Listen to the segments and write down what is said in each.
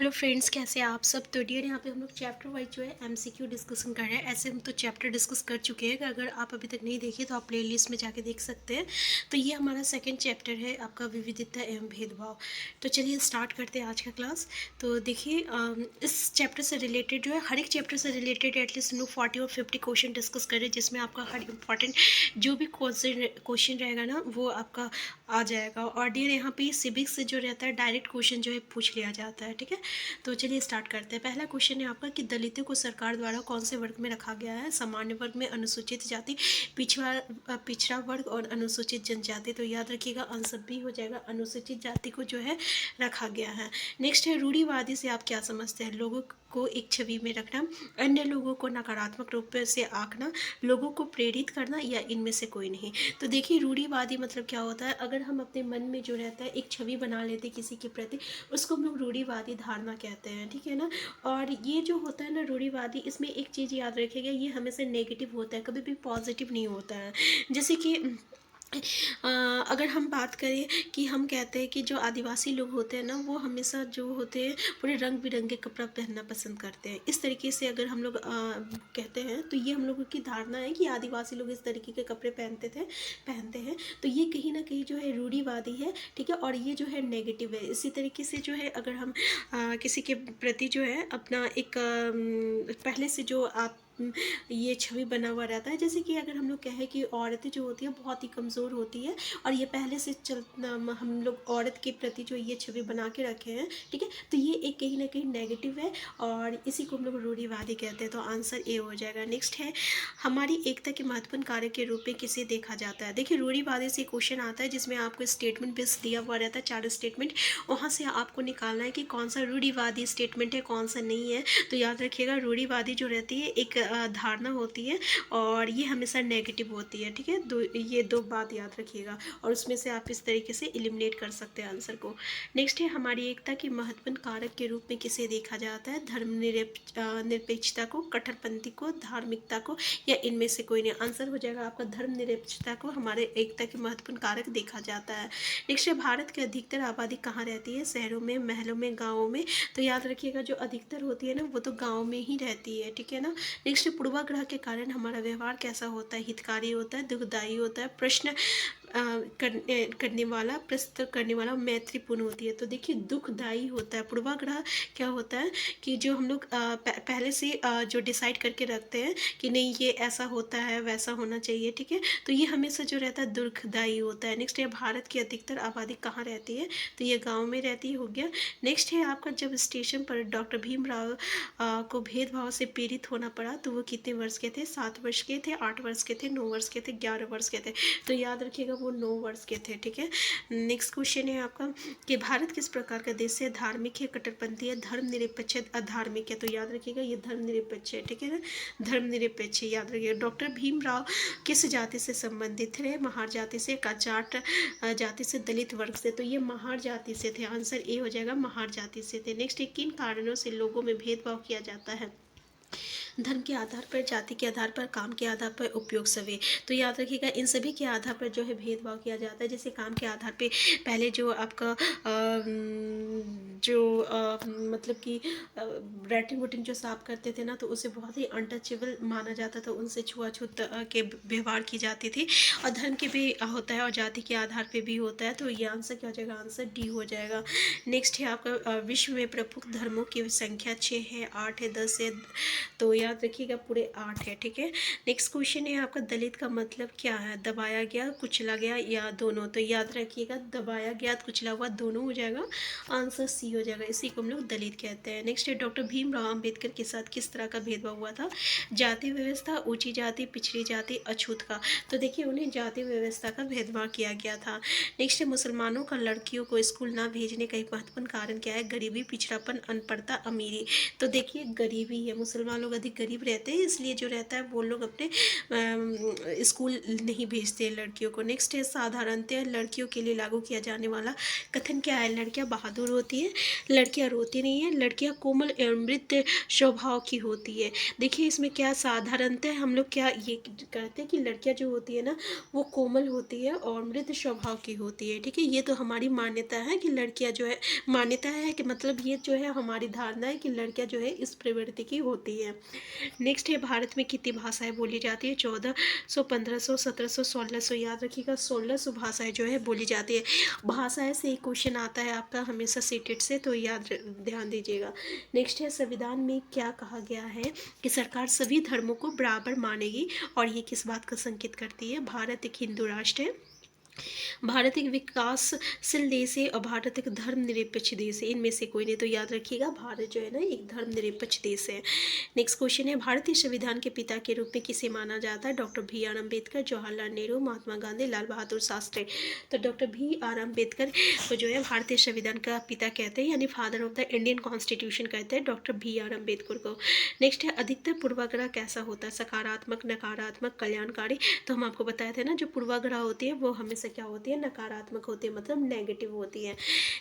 Hello friends, कैसे हैं आप सब। तो डियर, यहाँ पे हम लोग चैप्टर वाइज जो है एमसीक्यू डिस्कशन कर रहे हैं। ऐसे हम तो चैप्टर डिस्कस कर चुके हैं। अगर आप अभी तक नहीं देखे तो आप प्लेलिस्ट में जाके देख सकते हैं। तो ये हमारा सेकंड चैप्टर है, आपका विविधता एवं भेदभाव। तो चलिए स्टार्ट करते हैं आज का क्लास। तो देखिए, इस चैप्टर से रिलेटेड जो है, हर एक चैप्टर से रिलेटेड एटलीस्ट हम लोग 40 और 50 क्वेश्चन डिस्कस करें, जिसमें आपका हर इंपॉर्टेंट जो भी क्वेश्चन रहेगा ना, वो आपका आ जाएगा। और डियर, यहाँ पे सिविक्स से जो रहता है डायरेक्ट क्वेश्चन जो है पूछ लिया जाता है। ठीक है, तो चलिए स्टार्ट करते हैं। पहला क्वेश्चन है आपका कि दलितों को सरकार द्वारा कौन से वर्ग में रखा गया है। सामान्य वर्ग में, अनुसूचित जाति, पिछड़ा वर्ग और अनुसूचित जनजाति। तो याद रखिएगा, आंसर बी हो जाएगा, अनुसूचित जाति को जो है रखा गया है। नेक्स्ट है, रूढ़िवादी से आप क्या समझते हैं। लोगों को एक छवि में रखना, अन्य लोगों को नकारात्मक रूप से आंकना, लोगों को प्रेरित करना, या इनमें से कोई नहीं। तो देखिए, रूढ़िवादी मतलब क्या होता है। अगर हम अपने मन में जो रहता है एक छवि बना लेते किसी के प्रति, उसको हम लोग रूढ़िवादी धारणा कहते हैं। ठीक है ना। और ये जो होता है ना रूढ़िवादी, इसमें एक चीज़ याद रखिएगा, ये हमेशा नेगेटिव होता है, कभी भी पॉजिटिव नहीं होता है। जैसे कि अगर हम बात करें कि हम कहते हैं कि जो आदिवासी लोग होते हैं ना, वो हमेशा जो होते हैं पूरे रंग बिरंगे कपड़ा पहनना पसंद करते हैं। इस तरीके से अगर हम लोग कहते हैं, तो ये हम लोगों की धारणा है कि आदिवासी लोग इस तरीके के कपड़े पहनते हैं। तो ये कहीं ना कहीं जो है रूढ़िवादी है। ठीक है, और ये जो है नेगेटिव है। इसी तरीके से जो है, अगर हम किसी के प्रति जो है अपना एक पहले से जो आप ये छवि बना हुआ रहता है। जैसे कि अगर हम लोग कहें कि औरतें जो होती है बहुत ही कमज़ोर होती है, और ये पहले से हम लोग औरत के प्रति जो ये छवि बना के रखे हैं। ठीक है, तो ये एक कहीं ना कहीं नेगेटिव है, और इसी को हम लोग रूढ़िवादी कहते हैं। तो आंसर ए हो जाएगा। नेक्स्ट है, हमारी एकता के महत्वपूर्ण कार्य के रूप में किसे देखा जाता है। देखिए, रूढ़िवादी से क्वेश्चन आता है जिसमें आपको स्टेटमेंट बेस दिया हुआ रहता है, 4 स्टेटमेंट। वहाँ से आपको निकालना है कि कौन सा रूढ़िवादी स्टेटमेंट है, कौन सा नहीं है। तो याद रखिएगा, रूढ़िवादी जो रहती है एक धारणा होती है, और ये हमेशा नेगेटिव होती है। ठीक है, ये दो बात याद रखिएगा, और उसमें से आप इस तरीके से एलिमिनेट कर सकते हैं आंसर को। नेक्स्ट है, हमारी एकता की महत्वपूर्ण कारक के रूप में किसे देखा जाता है। निरपेक्षता को, कट्टरपंथी को, धार्मिकता को, या इनमें से कोई नहीं। आंसर हो जाएगा आपका धर्मनिरपेक्षता को हमारे एकता की महत्वपूर्ण कारक देखा जाता है। नेक्स्ट है, भारत की अधिकतर आबादी कहाँ रहती है। शहरों में, महलों में, गाँवों में। तो याद रखिएगा, जो अधिकतर होती है ना, वो तो गाँव में ही रहती है। ठीक है ना। नेक्स्ट, पूर्वाग्रह के कारण हमारा व्यवहार कैसा होता है। हितकारी होता है, दुखदायी होता है, प्रश्न करने वाला, प्रस्तुत करने वाला, मैत्रीपूर्ण होती है। तो देखिए, दुखदायी होता है। पूर्वाग्रह क्या होता है कि जो हम लोग पहले से जो डिसाइड करके रखते हैं कि नहीं ये ऐसा होता है, वैसा होना चाहिए। ठीक है, तो ये हमेशा जो रहता है दुखदायी होता है। नेक्स्ट है, भारत की अधिकतर आबादी कहाँ रहती है। तो ये गाँव में रहती हो गया। नेक्स्ट है आपका, जब स्टेशन पर डॉक्टर भीमराव को भेदभाव से पीड़ित होना पड़ा, तो वो कितने वर्ष के थे। 7 वर्ष के थे, 8 वर्ष के थे, 9 वर्ष के थे, 11 वर्ष के थे। तो याद रखिएगा, वो 9 वर्ष के थे। ठीक है। नेक्स्ट क्वेश्चन है आपका कि भारत किस प्रकार का देश है। धार्मिक है, कट्टरपंथी है, धर्मनिरपेक्ष है, अधार्मिक है। तो याद रखिएगा, ये धर्मनिरपेक्ष है। ठीक है ना, धर्मनिरपेक्ष है, याद रखिएगा। डॉक्टर भीमराव किस जाति से संबंधित थे। महार जाति से, जाट जाति से, दलित वर्ग से। तो ये महार जाति से थे। आंसर ए हो जाएगा, महार जाति से थे। नेक्स्ट है, किन कारणों से लोगों में भेदभाव किया जाता है। धर्म के आधार पर, जाति के आधार पर, काम के आधार पर, उपयोग सभी। तो याद रखिएगा, इन सभी के आधार पर जो है भेदभाव किया जाता है। जैसे काम के आधार पे पहले जो आपका मतलब कि लैट्रिन वोटिन जो साफ करते थे ना, तो उसे बहुत ही अनटचेबल माना जाता था, उनसे छुआछूत के व्यवहार की जाती थी। और धर्म के भी होता है, और जाति के आधार पे भी होता है। तो ये आंसर क्या हो जाएगा, आंसर डी हो जाएगा। नेक्स्ट है आपका, विश्व में प्रमुख धर्मों की संख्या 6 है, 8 है, 10 है। तो याद रखिएगा, पूरे 8 है। ठीक है। नेक्स्ट क्वेश्चन है आपका, दलित का मतलब क्या है। दबाया गया, कुचला गया, या दोनों। तो याद रखिएगा, दबाया गया, कुचला हुआ, दोनों हो जाएगा। आंसर सी हो जाएगा, इसी को हम लोग दलित कहते हैं। नेक्स्ट है, डॉक्टर भीमराव अंबेडकर के साथ किस तरह का भेदभाव हुआ था। जाति व्यवस्था, ऊंची जाति, पिछड़ी जाति, अछूत का। तो देखिए, उन्हें जाति व्यवस्था का भेदभाव किया गया था। नेक्स्ट है, मुसलमानों का लड़कियों को स्कूल ना भेजने का एक महत्वपूर्ण कारण क्या है। गरीबी, पिछड़ापन, अनपढ़ता, अमीरी। तो देखिए, गरीबी है। मुसलमान लोग अधिक गरीब रहते हैं, इसलिए जो रहता है वो लोग अपने स्कूल नहीं भेजते हैं लड़कियों को। नेक्स्ट है साधारणतः लड़कियों के लिए लागू किया जाने वाला कथन क्या है? लड़कियां बहादुर होती है, लड़कियां रोती नहीं है, लड़कियां कोमल एवं मृत स्वभाव की होती है। देखिए इसमें क्या साधारणतः हम लोग क्या ये कहते हैं कि लड़कियां जो होती है ना वो कोमल होती है और मृद स्वभाव की होती है। ठीक है, ये तो हमारी मान्यता है कि लड़कियां जो है, मान्यता है कि मतलब ये जो है हमारी धारणा है कि लड़कियां जो है इस प्रवृत्ति की होती है। नेक्स्ट है भारत में कितनी भाषाएं बोली जाती है? 1400, 1500, 1700, 1600। याद रखिएगा 1600 भाषाएं जो है बोली जाती है। भाषाएं से एक क्वेश्चन आता है आपका हमेशा सीटेट से, तो ध्यान दीजिएगा। नेक्स्ट है संविधान में क्या कहा गया है कि सरकार सभी धर्मों को बराबर मानेगी, और ये किस बात का संकेत करती है? भारत एक हिंदू राष्ट्र है, भारत एक विकासशील देश है और भारत एक धर्मनिरपेक्ष देश है। इनमें से कोई नहीं, तो याद रखिएगा भारत जो है ना एक धर्मनिरपेक्ष देश है। नेक्स्ट क्वेश्चन है भारतीय संविधान के पिता के रूप में किसे माना जाता है? Doctor B R Ambedkar, Jawaharlal Nehru, Mahatma Gandhi, Lal Bahadur Shastri. तो डॉक्टर बी आर अम्बेडकर को जो है भारतीय संविधान का पिता कहते हैं, यानी father of the Indian constitution कहते हैं डॉक्टर बी आर अम्बेडकर को। नेक्स्ट है अधिकतर पूर्वाग्रह कैसा होता है? सकारात्मक, नकारात्मक, कल्याणकारी। तो हम आपको बताए थे ना जो पूर्वाग्रह होती है वो हमेशा क्या होती है? नकारात्मक होती है, मतलब नेगेटिव होती है।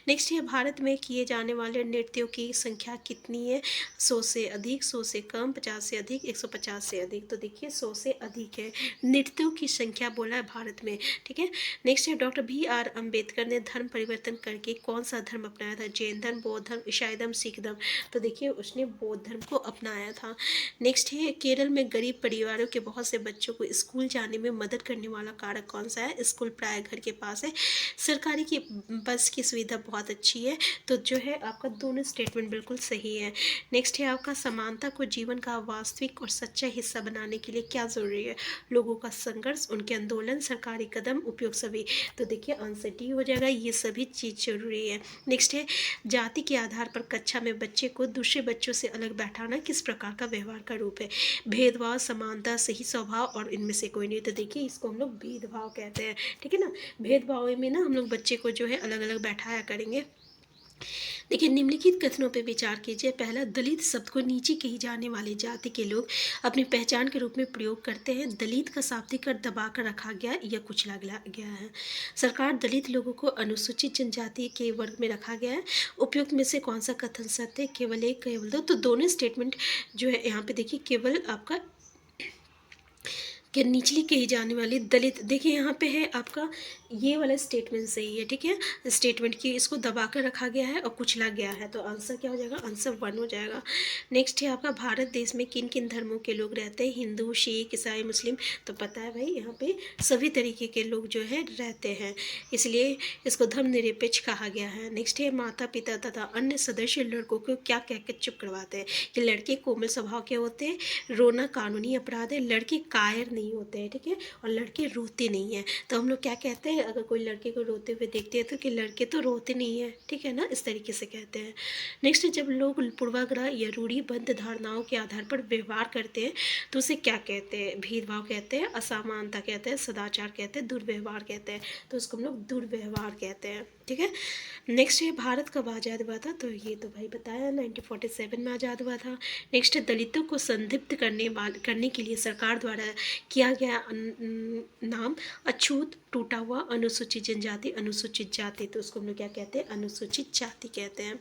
नेक्स्ट है भारत में किए जाने वाले नृत्यों की संख्या कितनी है? 100 से अधिक, 100 से कम, 50 से अधिक, 150 से अधिक। तो देखिए 100 से अधिक है नृत्यों की संख्या बोला है भारत में। ठीक है, नेक्स्ट है डॉक्टर बी आर अम्बेडकर ने धर्म परिवर्तन करके कौन सा धर्म अपनाया था? जैन धर्म, बौद्ध धर्म, ईसाई धर्म, सिख धर्म। तो देखिए उसने बौद्ध धर्म को अपनाया था। नेक्स्ट है केरल में गरीब परिवारों के बहुत से बच्चों को स्कूल जाने में मदद करने वाला कारक कौन सा है? स्कूल प्राय घर के पास है, सरकारी की बस की सुविधा बहुत अच्छी है। तो जो है आपका दोनों स्टेटमेंट बिल्कुल सही है। नेक्स्ट है आपका समानता को जीवन का वास्तविक और सच्चा हिस्सा बनाने के लिए क्या जरूरी है? लोगों का संघर्ष, उनके आंदोलन, सरकारी कदम, उपयोग सभी। तो देखिए आंसर डी हो जाएगा, ये सभी चीज़ जरूरी है। नेक्स्ट है जाति के आधार पर कक्षा में बच्चे को दूसरे बच्चों से अलग बैठाना किस प्रकार का व्यवहार का रूप है? भेदभाव, समानता, सही स्वभाव और इनमें से कोई नहीं। तो देखिए इसको हम लोग भेदभाव कहते हैं। ठीक है ना, भेदभाव में ना हम लोग बच्चे को जो है अलग अलग बैठाया करेंगे। देखिए निम्नलिखित कथनों पर विचार कीजिए। पहला, दलित शब्द को नीचे कही जाने वाली जाति के लोग अपनी पहचान के रूप में प्रयोग करते हैं। दलित का शाब्दिक अर्थ दबा कर रखा गया या कुचला गया है। सरकार दलित लोगों को अनुसूचित जनजाति के वर्ग में रखा गया है। उपयुक्त में से कौन सा कथन सत्य है? केवल एक, केवल दो। तो दोनों स्टेटमेंट जो है यहाँ पे देखिए केवल आपका कि निचली कही जाने वाली दलित, देखिए यहाँ पे है आपका ये वाला स्टेटमेंट सही है। ठीक है, स्टेटमेंट की इसको दबा कर रखा गया है और कुचला गया है, तो आंसर क्या हो जाएगा? आंसर 1 हो जाएगा। नेक्स्ट है आपका भारत देश में किन किन धर्मों के लोग रहते हैं? हिंदू, सिख, ईसाई, मुस्लिम। तो पता है भाई यहाँ पे सभी तरीके के लोग जो है रहते हैं, इसलिए इसको धर्मनिरपेक्ष कहा गया है। नेक्स्ट है माता पिता तथा अन्य सदस्य लड़कों को क्या कहकर चुप करवाते हैं? कि लड़के कोमल स्वभाव के होते हैं, रोना कानूनी अपराध है, लड़के कायर नहीं होते हैं। ठीक है, और लड़के रोते नहीं हैं। तो हम लोग क्या कहते हैं अगर कोई लड़के को रोते हुए देखते हैं तो कि लड़के तो रोते नहीं हैं। ठीक है ना, इस तरीके से कहते हैं। नेक्स्ट, जब लोग पूर्वाग्रह या रूढ़िबद्ध धारणाओं के आधार पर व्यवहार करते हैं तो उसे क्या कहते हैं? भेदभाव कहते हैं, असमानता कहते हैं, सदाचार कहते हैं, दुर्व्यवहार कहते हैं। तो उसको हम लोग दुर्व्यवहार कहते हैं। ठीक है, नेक्स्ट है भारत कब आज़ाद हुआ था? तो ये तो भाई बताया 1947 में आज़ाद हुआ था। नेक्स्ट है दलितों को संदिग्ध करने के लिए सरकार द्वारा किया गया नाम अछूत, टूटा हुआ, अनुसूचित जनजाति, अनुसूचित जाति। तो उसको हम लोग क्या कहते हैं? अनुसूचित जाति कहते हैं।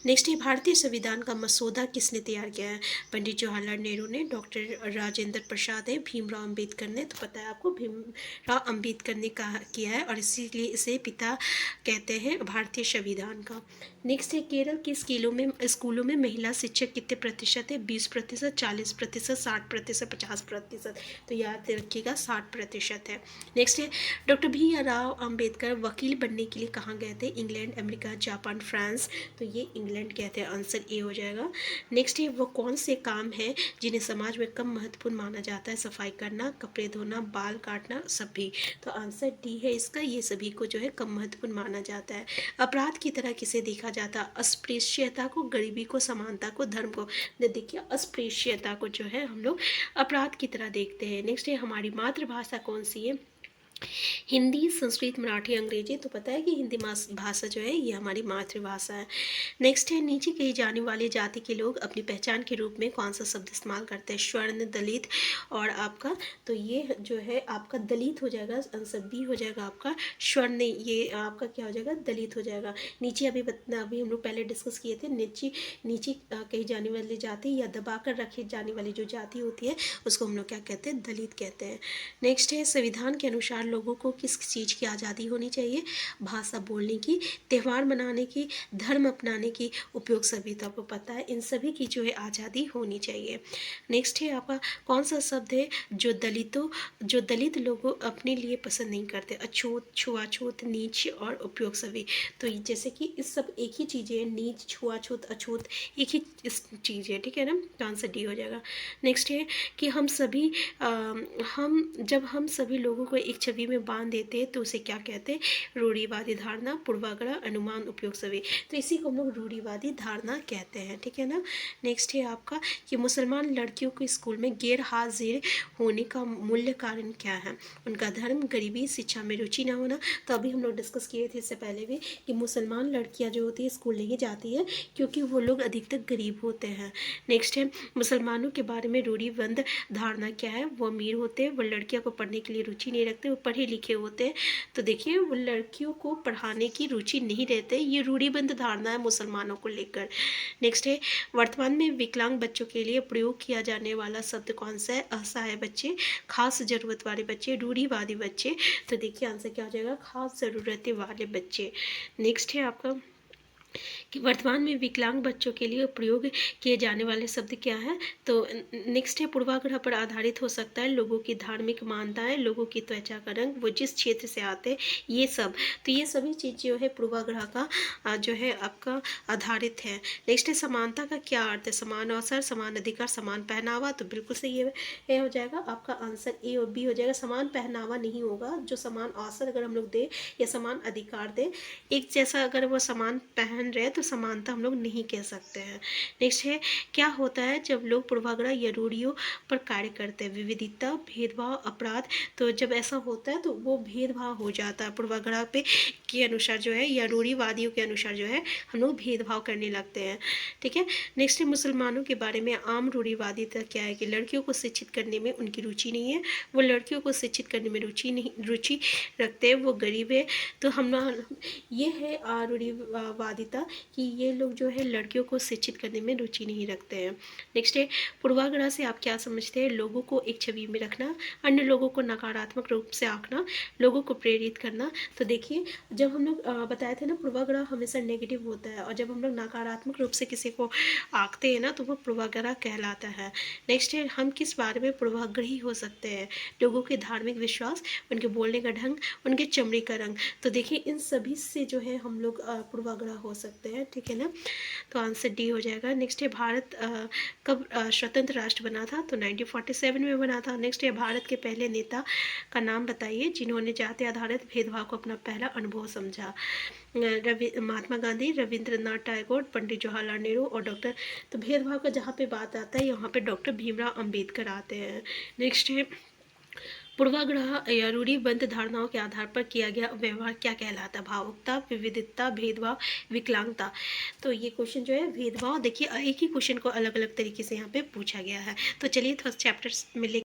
नेक्स्ट है भारतीय संविधान का मसौदा किसने तैयार किया है? पंडित जवाहरलाल नेहरू ने, डॉक्टर राजेंद्र प्रसाद है, भीमराव अम्बेडकर ने। तो पता है आपको भीमराव अम्बेडकर ने किया है और इसीलिए इसे पिता कहते हैं भारतीय संविधान का। नेक्स्ट है केरल के स्कूलों में महिला शिक्षक कितने प्रतिशत है? 20%, 40%, 60%, 50%। तो याद रखिएगा 60% है। नेक्स्ट है डॉक्टर बी आर अम्बेडकर वकील बनने के लिए कहाँ गए थे? England, America, Japan, France. तो ये इंग्लैंड कहते हैं, आंसर ए हो जाएगा। नेक्स्ट है वो कौन से काम है जिन्हें समाज में कम महत्वपूर्ण माना जाता है? सफाई करना, कपड़े धोना, बाल काटना, सभी। तो आंसर डी है इसका, ये सभी को जो है कम महत्वपूर्ण माना जाता है। अपराध की तरह किसे देखा जाता? अस्पृश्यता को, गरीबी को, समानता को, धर्म को। देखिए अस्पृश्यता को जो है हम लोग अपराध की तरह देखते हैं। नेक्स्ट है हमारी मातृभाषा कौन सी है? हिंदी, संस्कृत, मराठी, अंग्रेजी, तो पता है कि हिंदी भाषा जो है ये हमारी मातृभाषा है। नेक्स्ट है, नीचे कही जाने वाली जाति के लोग अपनी पहचान के रूप में कौन सा शब्द इस्तेमाल करते हैं? स्वर्ण, दलित और आपका, तो ये जो है आपका दलित हो जाएगा, आंसर बी हो जाएगा आपका स्वर्ण, ये आपका क्या हो जाएगा? दलित हो जाएगा। नीचे अभी हम लोग पहले डिस्कस किए थे, नीचे नीचे कही जाने वाली जाति या दबा कर रखी जाने वाली जो जाति होती है उसको हम लोग क्या कहते हैं? दलित कहते हैं। नेक्स्ट है, संविधान के अनुसार लोगों को किस चीज़ की आज़ादी होनी चाहिए? भाषा बोलने की, त्यौहार मनाने की, धर्म अपनाने की, उपयोग सभी, तो आपको पता है इन सभी की जो है आज़ादी होनी चाहिए। नेक्स्ट है आपका, कौन सा शब्द है जो दलित लोगों अपने लिए पसंद नहीं करते? अछूत, छुआछूत, नीच और उपयोग सभी। तो जैसे कि इस सब एक ही चीज़ें हैं, नीच, छुआछूत, अछूत, एक ही इस चीज़ है, ठीक है ना? तो आंसर डी हो जाएगा। नेक्स्ट है कि हम सभी लोगों को एक छवि में बांध देते हैं तो उसे क्या कहते हैं? रूढ़िवादी धारणा, पूर्वाग्रह, अनुमान, उपयोग सभी। तो इसी को हम लोग रूढ़िवादी धारणा कहते हैं, ठीक है ना? नेक्स्ट है आपका कि मुसलमान लड़कियों को स्कूल में गैर हाजिर होने का मूल्य कारण क्या है? उनका धर्म, गरीबी, शिक्षा में रुचि न होना। तो अभी हम लोग डिस्कस किए थे इससे पहले भी कि मुसलमान लड़कियां जो होती है स्कूल नहीं जाती है क्योंकि वो लोग अधिकतर गरीब होते हैं। नेक्स्ट है, मुसलमानों के बारे में रूढ़िबद्ध धारणा क्या है? वो अमीर होते हैं, वो लड़कियों को पढ़ने के लिए रुचि नहीं रखते, वो पढ़े लिखे होते हैं। तो देखिए, वो लड़कियों को पढ़ाने की रुचि नहीं रहते, ये रूढ़िबद्ध धारणा है मुसलमानों को लेकर। नेक्स्ट है, वर्तमान में विकलांग बच्चों के लिए प्रयोग किया जाने वाला शब्द कौन सा है? असहाय बच्चे, खास ज़रूरत वाले बच्चे, रूढ़िवादी बच्चे। तो देखिए आंसर क्या हो जाएगा? खास ज़रूरतें वाले बच्चे। नेक्स्ट है आपका कि वर्तमान में विकलांग बच्चों के लिए प्रयोग किए जाने वाले शब्द क्या है? तो नेक्स्ट है, पूर्वाग्रह पर आधारित हो सकता है, लोगों की धार्मिक मान्यताएं, लोगों की त्वचा का रंग, वो जिस क्षेत्र से आते हैं, ये सब। तो ये सभी चीज़ जो है पूर्वाग्रह का जो है आपका आधारित है। नेक्स्ट है, समानता का क्या अर्थ है? समान अवसर, समान अधिकार, समान पहनावा। तो बिल्कुल सही है, ये हो जाएगा आपका आंसर ए और बी हो जाएगा। समान पहनावा नहीं होगा, जो समान अवसर अगर हम लोग दें या समान अधिकार दें, एक जैसा अगर वो समान पहन रहे तो समानता हम लोग नहीं कह सकते हैं। नेक्स्ट है, क्या होता है जब लोग पूर्वाग्रह या रूढ़ियों पर कार्य करते हैं? विविधता, भेदभाव, अपराध। तो जब ऐसा होता है तो वो भेदभाव हो जाता है, पूर्वाग्रह पे के अनुसार जो है या रूढ़िवादियों के अनुसार जो है हम लोग भेदभाव करने लगते हैं, ठीक है। नेक्स्ट है, मुसलमानों के बारे में आम रूढ़िवादिता क्या है? कि लड़कियों को शिक्षित करने में उनकी रुचि नहीं है, वो लड़कियों को शिक्षित करने में रुचि रखते हैं, वो गरीब है। तो हम ये है रूढ़िवादिता कि ये लोग जो है लड़कियों को शिक्षित करने में रुचि नहीं रखते हैं। नेक्स्ट है, पूर्वाग्रह से आप क्या समझते हैं? लोगों को एक छवि में रखना, अन्य लोगों को नकारात्मक रूप से आंकना, लोगों को प्रेरित करना। तो देखिए, जब हम लोग बताए थे ना, पूर्वाग्रह हमेशा नेगेटिव होता है और जब हम लोग नकारात्मक रूप से किसी को आंकते हैं ना तो वो पूर्वाग्रह कहलाता है। नेक्स्ट है, हम किस बारे में पूर्वाग्रही हो सकते हैं? लोगों के धार्मिक विश्वास, उनके बोलने का ढंग, उनके चमड़ी का रंग। तो देखिए, इन सभी से जो है हम लोग पूर्वाग्रह हो सकते हैं, ठीक है ना। तो आंसर डी हो जाएगा। नेक्स्ट है, भारत कब स्वतंत्र राष्ट्र बना था? तो 1947 में बना था। नेक्स्ट है, भारत के पहले नेता का नाम बताइए जिन्होंने जाति आधारित भेदभाव को अपना पहला अनुभव समझा। महात्मा गांधी, रविंद्रनाथ टैगोर, पंडित जवाहरलाल नेहरू और डॉक्टर। तो भेदभाव का जहाँ पे बात आता है यहाँ पे डॉक्टर भीमराव अंबेडकर आते हैं। नेक्स्ट है, पूर्वाग्रह या रूढ़िबद्ध धारणाओं के आधार पर किया गया व्यवहार क्या कहलाता है? भावुकता, विविधता, भेदभाव, विकलांगता। तो ये क्वेश्चन जो है भेदभाव, देखिए एक ही क्वेश्चन को अलग अलग तरीके से यहाँ पे पूछा गया है। तो चलिए थोड़ा चैप्टर्स में